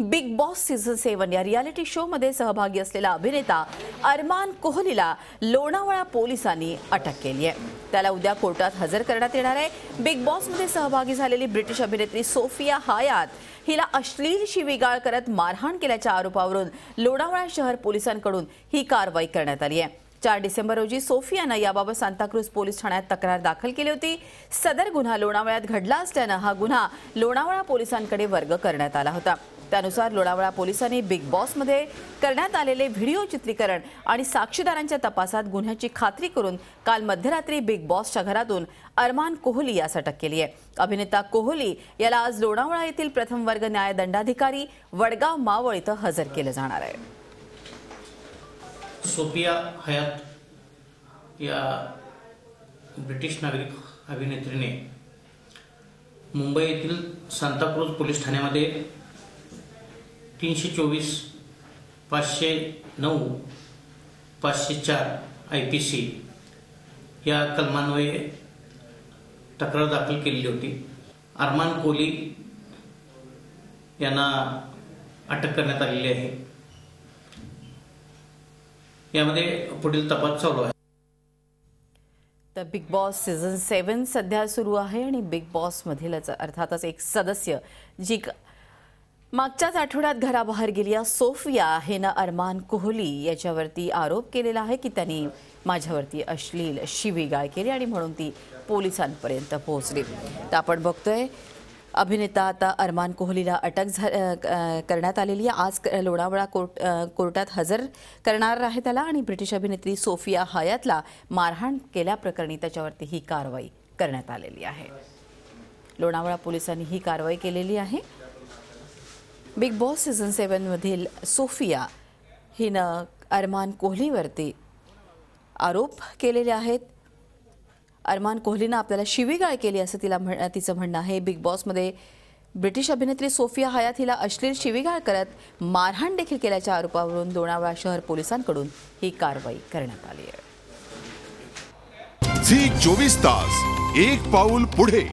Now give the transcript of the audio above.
Big boss season 7 या reality show मध्ये सहभागी असलेला अभिनेता अरमान कोहलीला लोणावळा पोलिसांनी अटक केली आहे। त्याला उद्या कोर्टात हजर करण्यात येणार आहे। बिग बॉस मध्ये सहभागी झालेली ब्रिटिश अभिनेत्री सोफिया हयात हिला अश्लील शिवीगाळ करत मारहाण केल्याच्या आरोपावरून लोणावळा शहर पोलिसांकडून ही कारवाई करण्यात आली आहे। 4 डिसेंबर रोजी सोफियानं याबाबत सांताक्रूज पोलीस ठाण्यात तक्रार दाखल केली होती। सदर गुन्हा लोणावळ्यात घडला असल्याने हा गुन्हा लोणावळा पोलिसांकडे वर्ग करण्यात आला होता। त्यानुसार लोणावळा पोलिसांनी बिग बॉस मध्ये करण्यात आलेले व्हिडिओ चित्रीकरण आणि साक्षीदारांच्या तपासात गुन्ह्याची खात्री करून काल मध्यरात्री बिग बॉसच्या घरातून अरमान कोहली यास अटक केली आहे। अभिनेता कोहली याला आज लोणावळा येथील प्रथम वर्ग न्याय दंडाधिकारी वडगाव मावळ इथं हजर केलं जाणार आहे। सोफिया हयात या ब्रिटिश नागरिक अभिनेत्रीने मुंबई येथील सांताक्रूज पोलीस ठाण्यामध्ये 324, 509, 504 IPC या कलमान्वये तक्रार दाखल केलेली होती। अरमान कोहली यांना अटक करण्यात आलेली आहे। यामध्ये पुढील तपास चालू आहे। तर बिग बॉस सीझन 7 सध्या सुरू आहे आणि बिग बॉस मधील अर्थातच एक सदस्य जी मागच्याच आठवड्यात घराबाहेर गेली सोफिया हिनं अरमान कोहली याच्यावरती आरोप केलेला आहे की त्यांनी माझ्यावरती अश्लील शिवीगाळ केली आणि म्हणून ती पोलिसांपर्यंत पोहोचली। तर आपण बघतोय अभिनेता आता अरमान कोहलीला अटक करण्यात आलेली आहे। आज लोणावळा कोर्टात हजर करणार आहे त्याला आणि ब्रिटिश अभिनेत्री सोफिया हयातला मारहाण केल्याप्रकरणी त्याच्यावरती ही कारवाई करण्यात आलेली आहे। लोणावळा पोलिसांनी ही कारवाई केलेली आहे। बिग बॉस सीझन 7 मधील सोफिया हिनं अरमान कोहलीवरती आरोप केलेले आहेत। अरमान कोहलीनं आपल्याला शिवीगाळ केली असं तिचं म्हणणं आहे। बिग बॉसमध्ये ब्रिटिश अभिनेत्री सोफिया हयात हिला अश्लील शिवीगाळ करत मारहाण देखील केल्याच्या आरोपावरून लोणावळा शहर पोलिसांकडून ही कारवाई करण्यात आली आहे। झी 24 तास एक पाऊल पुढे।